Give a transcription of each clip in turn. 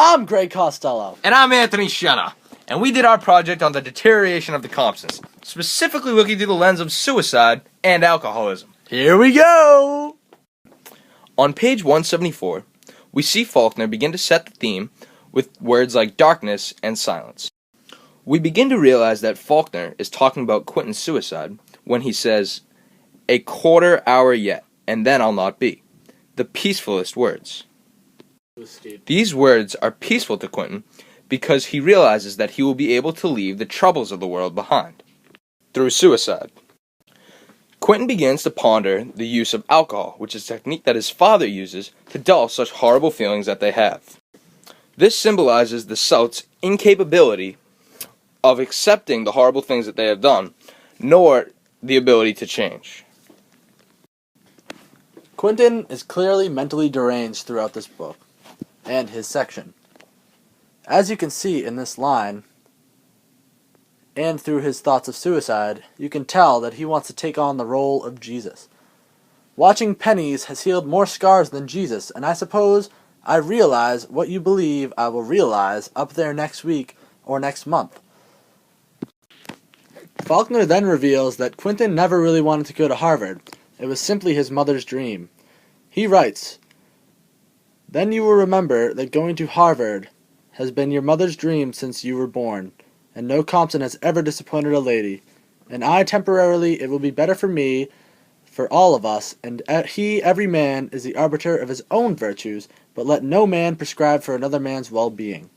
I'm Greg Costello. And I'm Anthony Shenna. And we did our project on the deterioration of the Compsons, specifically looking through the lens of suicide and alcoholism. Here we go! On page 174, we see Faulkner begin to set the theme with words like darkness and silence. We begin to realize that Faulkner is talking about Quentin's suicide when he says, "A quarter hour yet, and then I'll not be." The peacefulest words. These words are peaceful to Quentin because he realizes that he will be able to leave the troubles of the world behind through suicide. Quentin begins to ponder the use of alcohol, which is a technique that his father uses to dull such horrible feelings that they have. This symbolizes the South's incapability of accepting the horrible things that they have done, nor the ability to change. Quentin is clearly mentally deranged throughout this book, and his section. As you can see in this line, and through his thoughts of suicide, you can tell that he wants to take on the role of Jesus. Watching pennies has healed more scars than Jesus, and I suppose I realize what you believe I will realize up there next week or next month. Faulkner then reveals that Quentin never really wanted to go to Harvard. It was simply his mother's dream. He writes, "Then you will remember that going to Harvard has been your mother's dream since you were born, and no Compson has ever disappointed a lady. And temporarily, it will be better for me, for all of us, and every man is the arbiter of his own virtues, but let no man prescribe for another man's well-being."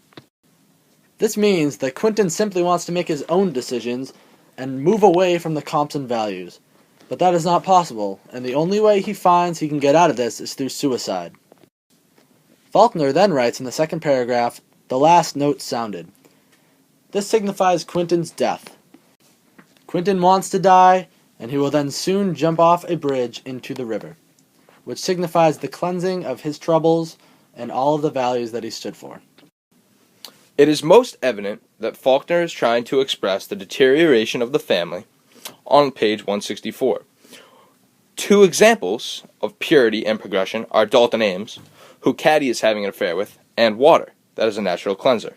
This means that Quentin simply wants to make his own decisions and move away from the Compson values. But that is not possible, and the only way he finds he can get out of this is through suicide. Faulkner then writes in the second paragraph, "The last note sounded." This signifies Quentin's death. Quentin wants to die, and he will then soon jump off a bridge into the river, which signifies the cleansing of his troubles and all of the values that he stood for. It is most evident that Faulkner is trying to express the deterioration of the family on page 164. Two examples of purity and progression are Dalton Ames, who Caddy is having an affair with, and water, that is a natural cleanser.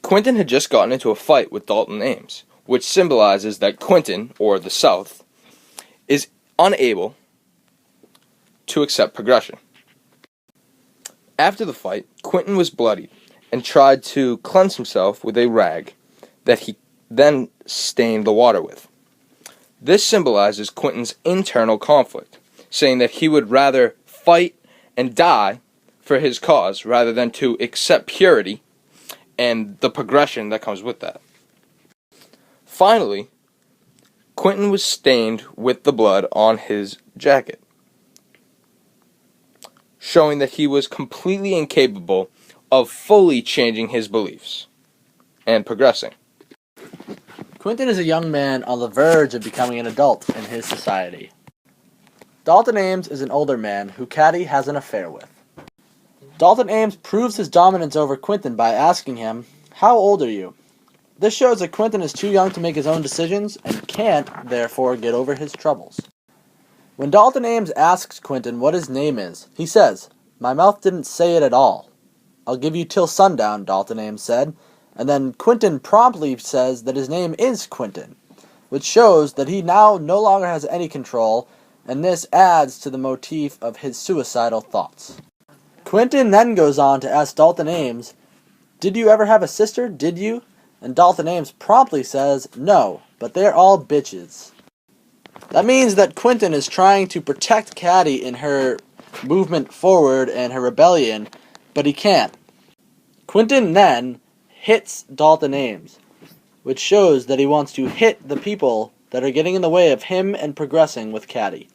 Quentin had just gotten into a fight with Dalton Ames, which symbolizes that Quentin, or the South, is unable to accept progression. After the fight, Quentin was bloodied and tried to cleanse himself with a rag that he then stained the water with. This symbolizes Quentin's internal conflict, saying that he would rather fight and die for his cause rather than to accept purity and the progression that comes with that. Finally, Quentin was stained with the blood on his jacket, showing that he was completely incapable of fully changing his beliefs and progressing. Quentin is a young man on the verge of becoming an adult in his society. Dalton Ames is an older man who Caddy has an affair with. Dalton Ames proves his dominance over Quentin by asking him, "How old are you?" This shows that Quentin is too young to make his own decisions and can't, therefore, get over his troubles. When Dalton Ames asks Quentin what his name is, he says, "My mouth didn't say it at all." "I'll give you till sundown," Dalton Ames said, and then Quentin promptly says that his name is Quentin, which shows that he now no longer has any control, and this adds to the motif of his suicidal thoughts. Quentin then goes on to ask Dalton Ames, "Did you ever have a sister, did you?" And Dalton Ames promptly says, "No, but they're all bitches." That means that Quentin is trying to protect Caddy in her movement forward and her rebellion, but he can't. Quentin then hits Dalton Ames, which shows that he wants to hit the people that are getting in the way of him and progressing with Caddy.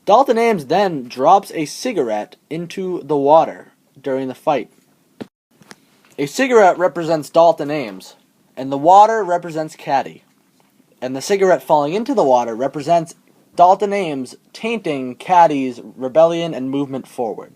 Dalton Ames then drops a cigarette into the water during the fight. A cigarette represents Dalton Ames, and the water represents Caddy. And the cigarette falling into the water represents Dalton Ames tainting Caddy's rebellion and movement forward.